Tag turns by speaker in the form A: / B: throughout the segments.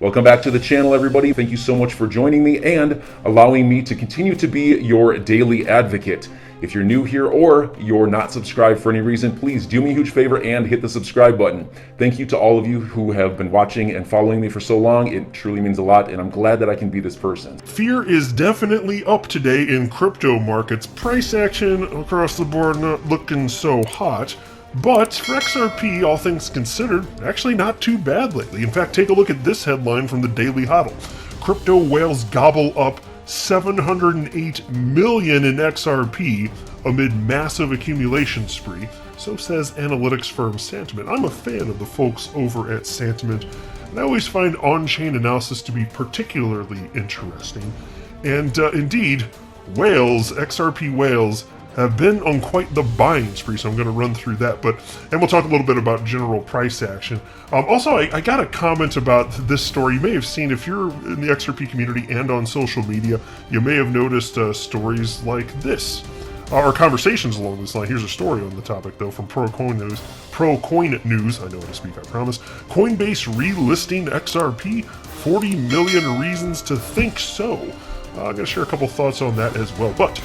A: Welcome back to the channel, everybody. Thank you so much for joining me and allowing me to continue to be your daily advocate. If you're new here or you're not subscribed for any reason, please do me a huge favor and hit the subscribe button. Thank you to all of you who have been watching and following me for so long. It truly means a lot, and I'm glad that I can be this person.
B: Fear is definitely up today in crypto markets. Price action across the board not looking so hot. But for XRP, all things considered, actually not too bad lately. In fact, take a look at this headline from the Daily Hodl. Crypto whales gobble up 708 million in XRP amid massive accumulation spree. So says analytics firm Santiment. I'm a fan of the folks over at Santiment, and I always find on-chain analysis to be particularly interesting. And indeed, whales, XRP whales, have been on quite the buying spree, so I'm going to run through that, and we'll talk a little bit about general price action. Also, I got a comment about this story. You may have seen, if you're in the XRP community and on social media, you may have noticed stories like this, or conversations along this line. Here's a story on the topic, though, from ProCoin News. I know how to speak, I promise. Coinbase relisting XRP, 40 million reasons to think so. I'm going to share a couple thoughts on that as well, but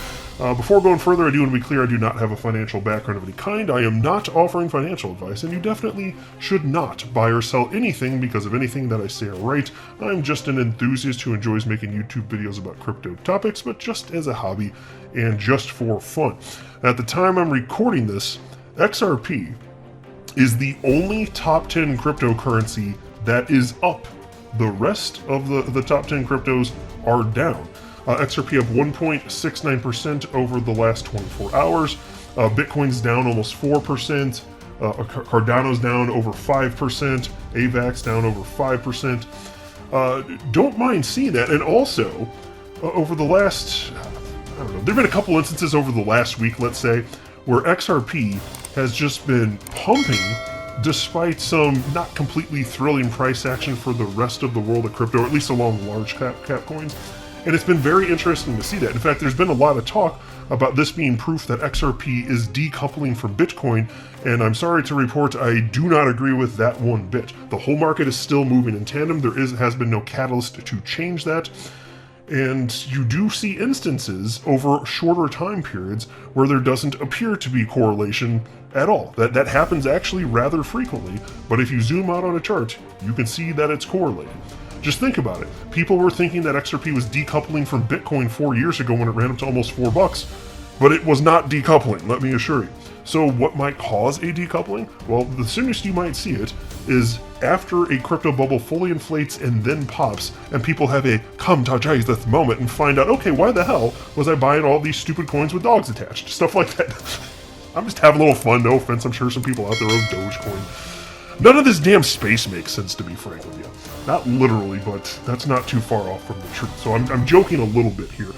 B: before going further, I do want to be clear, I do not have a financial background of any kind. I am not offering financial advice, and you definitely should not buy or sell anything because of anything that I say or write. I'm just an enthusiast who enjoys making YouTube videos about crypto topics, but just as a hobby and just for fun. At the time I'm recording this, XRP is the only top 10 cryptocurrency that is up. The rest of the top 10 cryptos are down. XRP up 1.69% over the last 24 hours. Bitcoin's down almost 4%. Cardano's down over 5%. AVAX down over 5%. Don't mind seeing that. And also, over the last, I don't know, there have been a couple instances over the last week, let's say, where XRP has just been pumping despite some not completely thrilling price action for the rest of the world of crypto, or at least along large cap coins. And it's been very interesting to see that. In fact, there's been a lot of talk about this being proof that XRP is decoupling from Bitcoin, and I'm sorry to report I do not agree with that one bit. The whole market is still moving in tandem. There has been no catalyst to change that. And you do see instances over shorter time periods where there doesn't appear to be correlation at all. That happens actually rather frequently, but if you zoom out on a chart, you can see that it's correlated. Just think about it. People were thinking that XRP was decoupling from Bitcoin 4 years ago when it ran up to almost $4, but it was not decoupling, let me assure you. So what might cause a decoupling? Well, the soonest you might see it is after a crypto bubble fully inflates and then pops, and people have a come to Jesus moment and find out, okay, why the hell was I buying all these stupid coins with dogs attached? Stuff like that. I'm just having a little fun, no offense. I'm sure some people out there own Dogecoin. None of this damn space makes sense, to be frank with you. Not literally, but that's not too far off from the truth. So I'm joking a little bit here.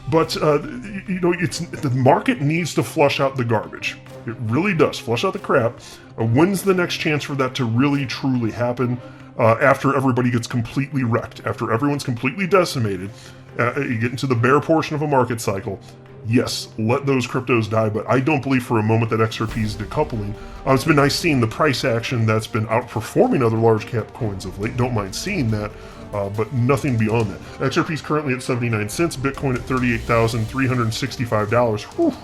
B: But, you know, the market needs to flush out the garbage. It really does. Flush out the crap. When's the next chance for that to really, truly happen? After everybody gets completely wrecked. After everyone's completely decimated. You get into the bear portion of a market cycle. Yes, let those cryptos die, but I don't believe for a moment that XRP is decoupling. It's been nice seeing the price action that's been outperforming other large cap coins of late. Don't mind seeing that, but nothing beyond that. XRP is currently at 79 cents, Bitcoin at $38,365. Whew,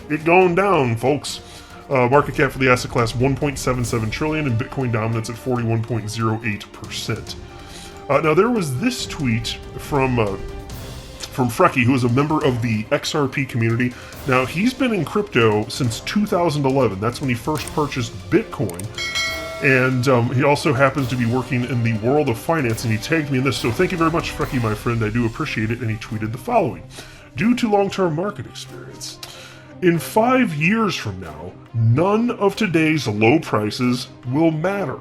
B: it going down, folks. Market cap for the asset class 1.77 trillion, and Bitcoin dominance at 41.08%. Now there was this tweet from Frecky, who is a member of the XRP community. Now, he's been in crypto since 2011. That's when he first purchased Bitcoin. And he also happens to be working in the world of finance, and he tagged me in this. So thank you very much, Frecky, my friend. I do appreciate it. And he tweeted the following. Due to long-term market experience, in 5 years from now, none of today's low prices will matter.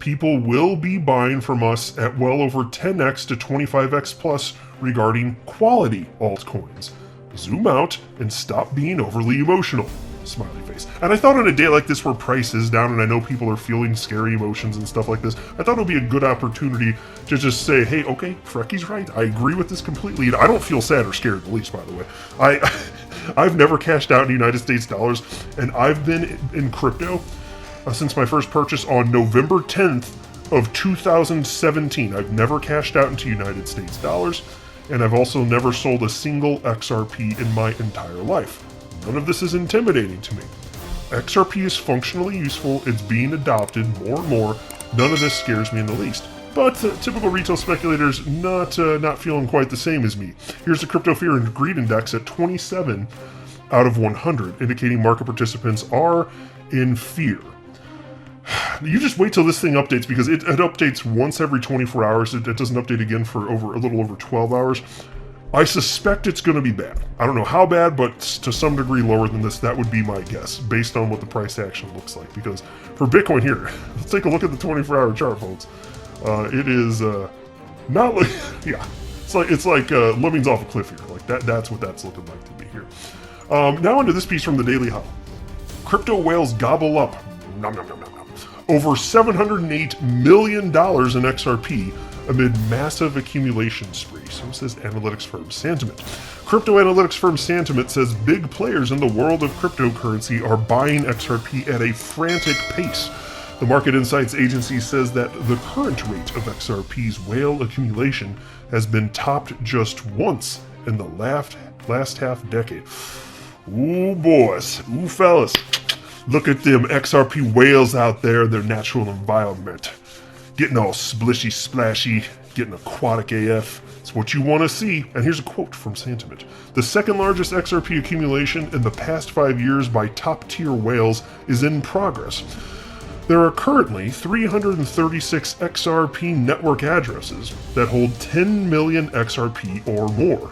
B: People will be buying from us at well over 10x to 25x plus regarding quality altcoins. Zoom out and stop being overly emotional. Smiley face. And I thought on a day like this where price is down and I know people are feeling scary emotions and stuff like this, I thought it would be a good opportunity to just say, hey, okay, Frecky's right. I agree with this completely. And I don't feel sad or scared the least, by the way. I've never cashed out in United States dollars, and I've been in crypto since my first purchase on November 10th of 2017. I've never cashed out into United States dollars, and I've also never sold a single XRP in my entire life. None of this is intimidating to me. XRP is functionally useful, it's being adopted more and more. None of this scares me in the least. But typical retail speculators not feeling quite the same as me. Here's the Crypto Fear and Greed Index at 27 out of 100, indicating market participants are in fear. You just wait till this thing updates, because it updates once every 24 hours. It doesn't update again for a little over 12 hours. I suspect it's going to be bad. I don't know how bad, but to some degree lower than this. That would be my guess, based on what the price action looks like. Because for Bitcoin here, let's take a look at the 24-hour chart, folks. It is not like, yeah, it's like lemmings off a cliff here. Like that's what that's looking like to me here. Now into this piece from the Daily Hub. Crypto whales gobble up nom, nom, nom, nom, nom, over $708 million in XRP amid massive accumulation spree. So says analytics firm Sentiment. Crypto analytics firm Sentiment says big players in the world of cryptocurrency are buying XRP at a frantic pace. The market insights agency says that the current rate of XRP's whale accumulation has been topped just once in the last half decade. Ooh, boys. Ooh, fellas. Look at them XRP whales out there in their natural environment. Getting all splishy splashy, getting aquatic AF. It's what you want to see. And here's a quote from Sentiment. The second largest XRP accumulation in the past 5 years by top-tier whales is in progress. There are currently 336 XRP network addresses that hold 10 million XRP or more.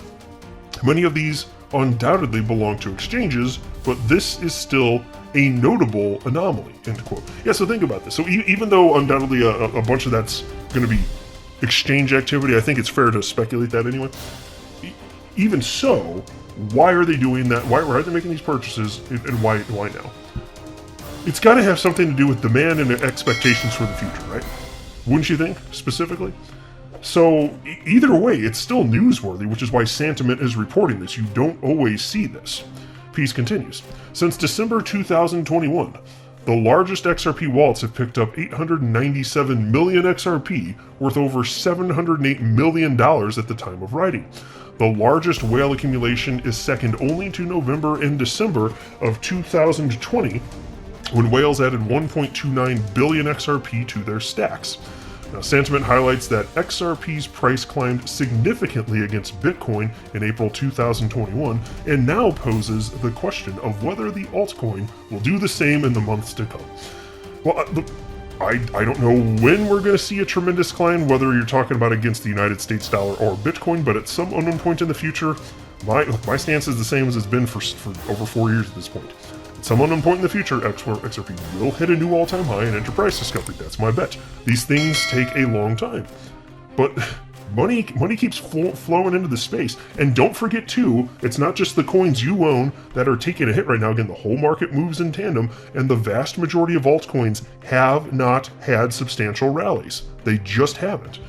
B: Many of these undoubtedly belong to exchanges, but this is still a notable anomaly, end quote. Yeah, so think about this. So even though undoubtedly a bunch of that's going to be exchange activity, I think it's fair to speculate that anyway. Even so, why are they doing that? Why are they making these purchases, and why now? It's got to have something to do with demand and expectations for the future, right? Wouldn't you think, specifically? So either way, it's still newsworthy, which is why Sentiment is reporting this. You don't always see this. Piece continues. Since December 2021, the largest XRP wallets have picked up 897 million XRP, worth over $708 million at the time of writing. The largest whale accumulation is second only to November and December of 2020, when whales added 1.29 billion XRP to their stacks. Now, Sentiment highlights that XRP's price climbed significantly against Bitcoin in April 2021 and now poses the question of whether the altcoin will do the same in the months to come. Well, look, I don't know when we're going to see a tremendous climb, whether you're talking about against the United States dollar or Bitcoin, but at some unknown point in the future, my stance is the same as it's been for over 4 years at this point. At some unknown point in the future, XRP will hit a new all-time high in enterprise discovery. That's my bet. These things take a long time, but money keeps flowing into the space. And don't forget too, it's not just the coins you own that are taking a hit right now. Again, the whole market moves in tandem, and the vast majority of altcoins have not had substantial rallies. They just haven't.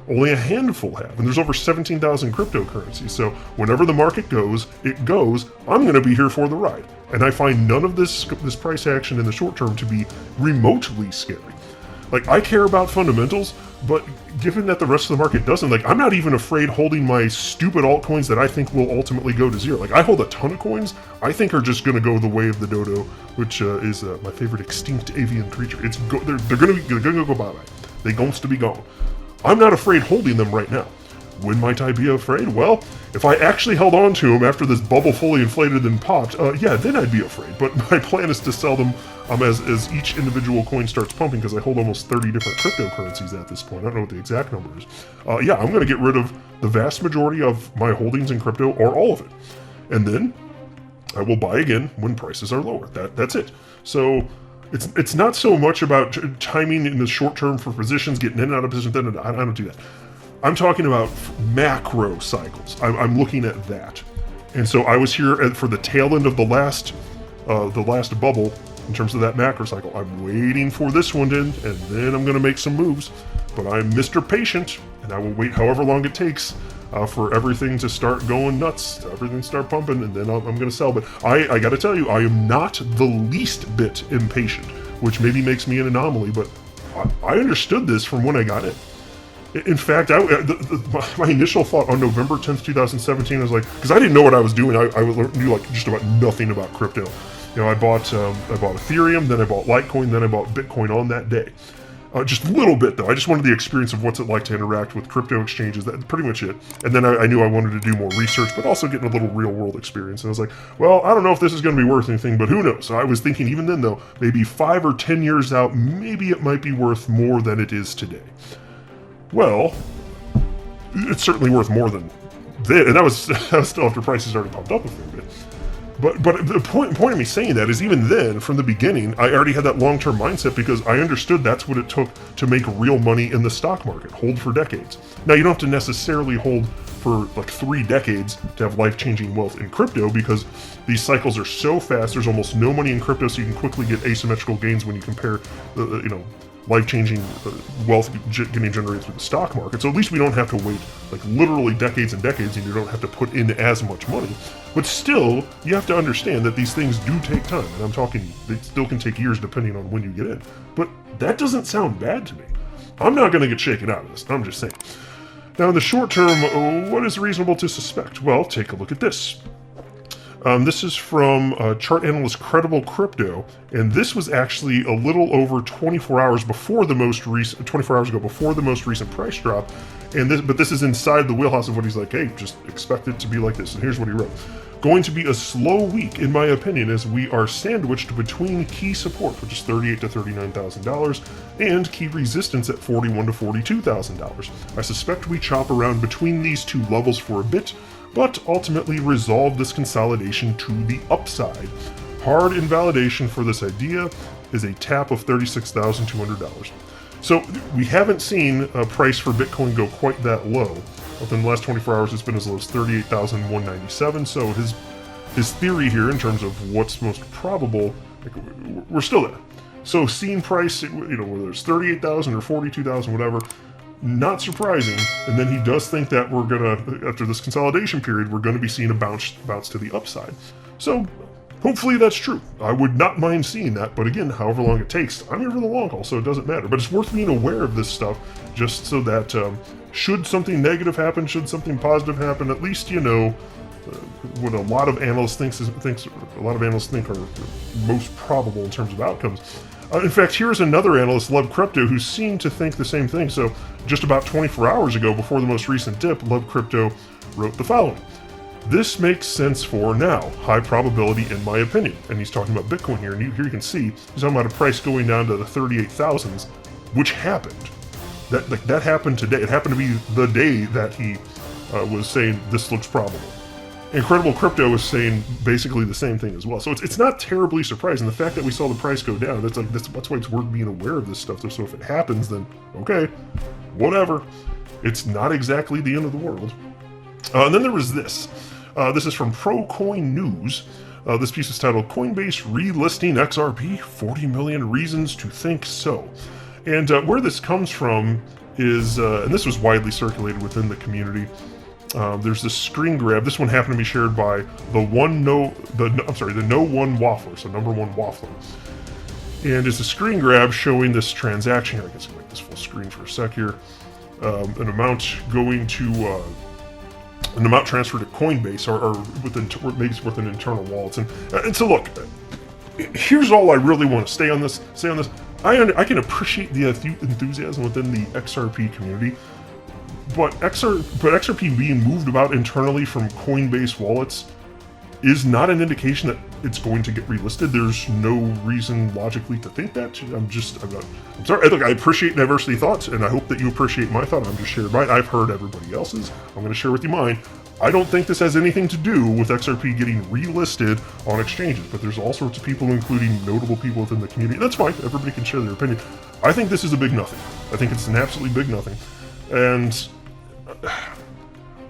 B: Only a handful have, and there's over 17,000 cryptocurrencies. So whenever the market goes, it goes. I'm going to be here for the ride. And I find none of this price action in the short term to be remotely scary. Like, I care about fundamentals, but given that the rest of the market doesn't, like, I'm not even afraid holding my stupid altcoins that I think will ultimately go to zero. Like, I hold a ton of coins I think are just going to go the way of the dodo, which is my favorite extinct avian creature. They're going to go bye-bye. They gonts to be gone. I'm not afraid holding them right now. When might I be afraid? Well, if I actually held on to them after this bubble fully inflated and popped, yeah, then I'd be afraid. But my plan is to sell them as each individual coin starts pumping, because I hold almost 30 different cryptocurrencies at this point. I don't know what the exact number is. Yeah, I'm going to get rid of the vast majority of my holdings in crypto, or all of it. And then I will buy again when prices are lower. That's it. So it's not so much about timing in the short term for positions, getting in and out of positions. I don't do that. I'm talking about macro cycles. I'm looking at that. And so I was here for the tail end of the last bubble in terms of that macro cycle. I'm waiting for this one to end, and then I'm going to make some moves. But I'm Mr. Patient, and I will wait however long it takes for everything to start going nuts, everything to start pumping, and then I'm going to sell. But I got to tell you, I am not the least bit impatient, which maybe makes me an anomaly, but I understood this from when I got in. In fact, my initial thought on November 10th, 2017 was like, because I didn't know what I was doing. I knew like just about nothing about crypto. You know, I bought Ethereum, then I bought Litecoin, then I bought Bitcoin on that day. Just a little bit though. I just wanted the experience of what's it like to interact with crypto exchanges. That's pretty much it. And then I knew I wanted to do more research, but also getting a little real world experience. And I was like, well, I don't know if this is going to be worth anything, but who knows? So I was thinking even then though, maybe 5 or 10 years out, maybe it might be worth more than it is today. Well, it's certainly worth more than that. And that was still after prices already popped up a fair bit. But the point of me saying that is even then, from the beginning, I already had that long-term mindset because I understood that's what it took to make real money in the stock market, hold for decades. Now, you don't have to necessarily hold for like 3 decades to have life-changing wealth in crypto because these cycles are so fast, there's almost no money in crypto, so you can quickly get asymmetrical gains when you compare, life-changing wealth getting generated through the stock market. So at least we don't have to wait like literally decades and decades and you don't have to put in as much money. But still, you have to understand that these things do take time. And I'm talking, they still can take years depending on when you get in. But that doesn't sound bad to me. I'm not going to get shaken out of this. I'm just saying. Now in the short term, what is reasonable to suspect? Well, take a look at this. This is from chart analyst Credible Crypto, and this was actually a little over 24 hours before the most recent, 24 hours ago, before the most recent price drop. But this is inside the wheelhouse of what he's like, hey, just expect it to be like this. And here's what he wrote. Going to be a slow week, in my opinion, as we are sandwiched between key support, which is $38,000 to $39,000, and key resistance at $41,000 to $42,000. I suspect we chop around between these two levels for a bit, but ultimately resolve this consolidation to the upside. Hard invalidation for this idea is a tap of $36,200. So we haven't seen a price for Bitcoin go quite that low. Within the last 24 hours, it's been as low as $38,197. So his theory here, in terms of what's most probable, we're still there. So seeing price, whether it's 38,000 or 42,000, whatever, not surprising. And then he does think that we're gonna, after this consolidation period, we're gonna be seeing a bounce to the upside. So hopefully that's true. I would not mind seeing that, but again, however long it takes, I'm here for the long haul, so it doesn't matter. But it's worth being aware of this stuff, just so that should something negative happen, should something positive happen, at least you know what a lot of analysts think are most probable in terms of outcomes. In fact, here's another analyst, Love Crypto, who seemed to think the same thing. So just about 24 hours ago, before the most recent dip, Love Crypto wrote the following. This makes sense for now. High probability in my opinion. And he's talking about Bitcoin here. And here you can see, he's talking about a price going down to the 38,000s, which happened. That happened today. It happened to be the day that he was saying this looks probable. Incredible Crypto is saying basically the same thing as well. So it's not terribly surprising. The fact that we saw the price go down, that's why it's worth being aware of this stuff. So if it happens, then okay, whatever. It's not exactly the end of the world. And then there was this. This is from ProCoin News. This piece is titled Coinbase Relisting XRP, 40 Million Reasons to Think So. And where this comes from is, and this was widely circulated within the community, there's this screen grab. This one happened to be shared by the No One Waffler, so number one waffler. And it's a screen grab showing this transaction here. I guess I'll make this full screen for a sec here. An amount going to an amount transferred to Coinbase or maybe it's with an internal wallet. And so look, here's all I really want to say on this. I can appreciate the enthusiasm within the XRP community. But XRP being moved about internally from Coinbase wallets is not an indication that it's going to get relisted. There's no reason logically to think that. I'm sorry. Look, I appreciate diversity thoughts, and I hope that you appreciate my thought. I'm just sharing mine. I've heard everybody else's. I'm going to share with you mine. I don't think this has anything to do with XRP getting relisted on exchanges, but there's all sorts of people, including notable people within the community. That's fine. Everybody can share their opinion. I think this is a big nothing. I think it's an absolutely big nothing. And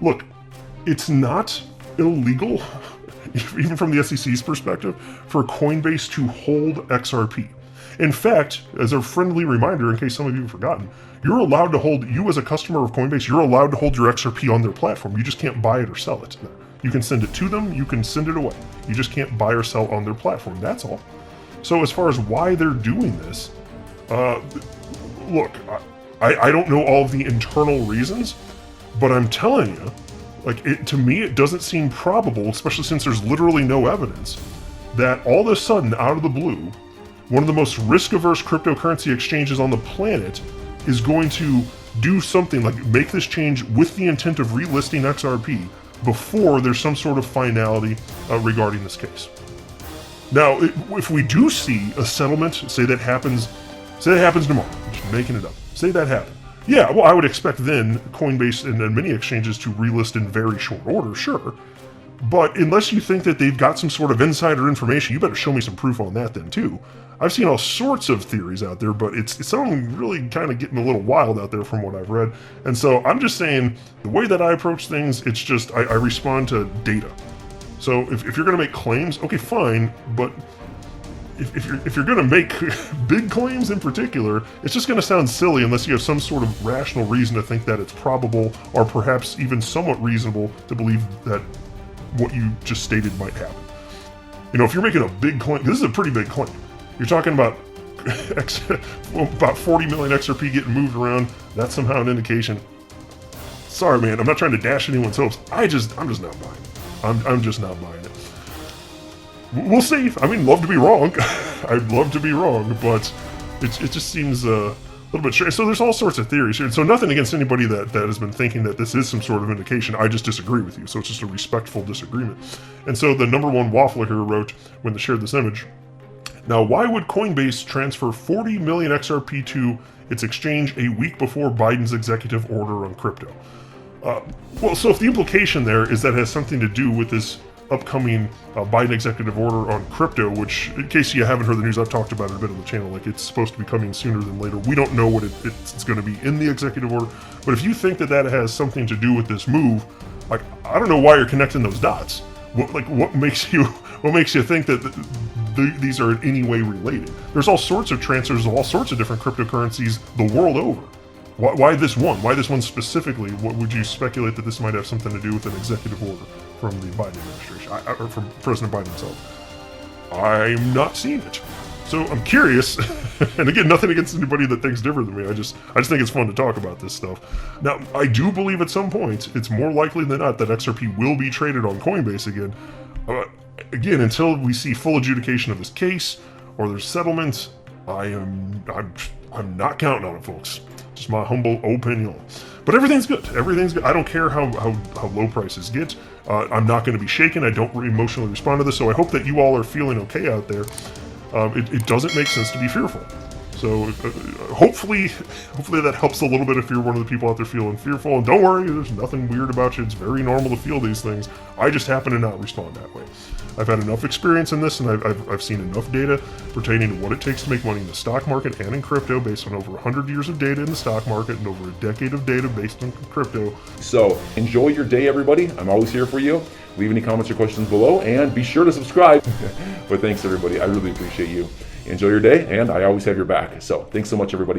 B: look, it's not illegal, even from the SEC's perspective, for Coinbase to hold XRP. In fact, as a friendly reminder, in case some of you have forgotten, you're allowed to hold, you as a customer of Coinbase, you're allowed to hold your XRP on their platform. You just can't buy it or sell it. You can send it to them, you can send it away. You just can't buy or sell on their platform, that's all. So as far as why they're doing this, look, I don't know all of the internal reasons, but I'm telling you, like, to me, it doesn't seem probable, especially since there's literally no evidence, that all of a sudden, out of the blue, one of the most risk-averse cryptocurrency exchanges on the planet is going to do something like make this change with the intent of relisting XRP before there's some sort of finality regarding this case. Now, if we do see a settlement, say that happens tomorrow, just making it up, say that happened. Yeah, well, I would expect then Coinbase and many exchanges to relist in very short order, sure. But unless you think that they've got some sort of insider information, you better show me some proof on that then too. I've seen all sorts of theories out there, but it's something really kind of getting a little wild out there from what I've read. And so I'm just saying, the way that I approach things, it's just, I respond to data. So if you're going to make claims, okay, fine, but if you're going to make big claims in particular, it's just going to sound silly unless you have some sort of rational reason to think that it's probable, or perhaps even somewhat reasonable to believe that what you just stated might happen. You know, if you're making a big claim, this is a pretty big claim. You're talking about about 40 million XRP getting moved around. That's somehow an indication. Sorry, man, I'm not trying to dash anyone's hopes. I'm just not buying it. I'm just not buying it. We'll see. I mean, love to be wrong. I'd love to be wrong, but it just seems a little bit strange. So there's all sorts of theories here. So nothing against anybody that has been thinking that this is some sort of indication. I just disagree with you. So it's just a respectful disagreement. And so the number one waffler here wrote when they shared this image, now why would Coinbase transfer 40 million XRP to its exchange a week before Biden's executive order on crypto? Well, so if the implication there is that it has something to do with this upcoming Biden executive order on crypto, which, in case you haven't heard the news, I've talked about it a bit on the channel, like it's supposed to be coming sooner than later. We don't know what it's going to be in the executive order, but if you think that has something to do with this move, like, I don't know why you're connecting those dots. What makes you think that these are in any way related? There's all sorts of transfers of all sorts of different cryptocurrencies the world over. Why this one? Why this one specifically? What would you speculate that this might have something to do with an executive order from the Biden administration, or from President Biden himself? I'm not seeing it. So I'm curious, and again, nothing against anybody that thinks different than me. I just think it's fun to talk about this stuff. Now, I do believe at some point, it's more likely than not that XRP will be traded on Coinbase again. Again, until we see full adjudication of this case or there's settlement, I'm not counting on it, folks. Just my humble opinion. But everything's good. Everything's good. I don't care how low prices get. I'm not going to be shaken. I don't emotionally respond to this. So I hope that you all are feeling okay out there. It doesn't make sense to be fearful. So hopefully that helps a little bit if you're one of the people out there feeling fearful. And don't worry, there's nothing weird about you. It's very normal to feel these things. I just happen to not respond that way. I've had enough experience in this, and I've seen enough data pertaining to what it takes to make money in the stock market and in crypto based on over 100 years of data in the stock market and over a decade of data based on crypto.
A: So enjoy your day, everybody. I'm always here for you. Leave any comments or questions below, and be sure to subscribe. But thanks, everybody. I really appreciate you. Enjoy your day, and I always have your back. So thanks so much, everybody.